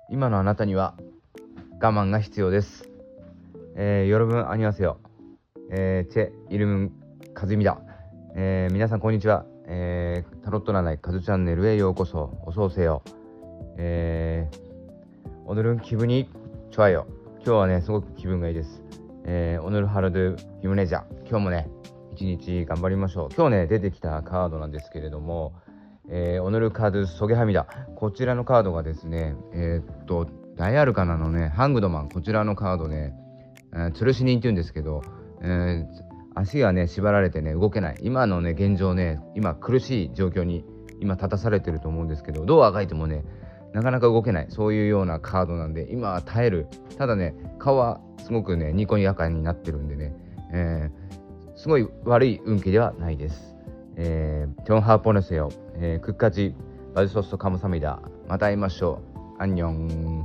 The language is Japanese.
今のあなたには我慢が必要です。여러분 안녕하세요。제 이름은 카즈입니다。皆さんこんにちは。タロット占いカズチャンネルへようこそ。어서 오세요。오늘은 기분이 좋아요。今日はねすごく気分がいいです。오늘 하루도 힘내자。今日もね一日頑張りましょう。今日ね出てきたカードなんですけれども、오늘 카드 소개합니다。こちらのカードがですね、大アルカナのねハングドマン、こちらのカードね、吊るし人っていうんですけど、足がね縛られてね動けない、今のね現状ね、今苦しい状況に今立たされてると思うんですけど、どうあがいてもねなかなか動けない、そういうようなカードなんで、今は耐える。ただね顔はすごくねニコニヤカになってるんでね、すごい悪い運気ではないです。좋은 하루 보내세요。끝까지 봐주셔서 감사합니다。また会いましょう。안녕。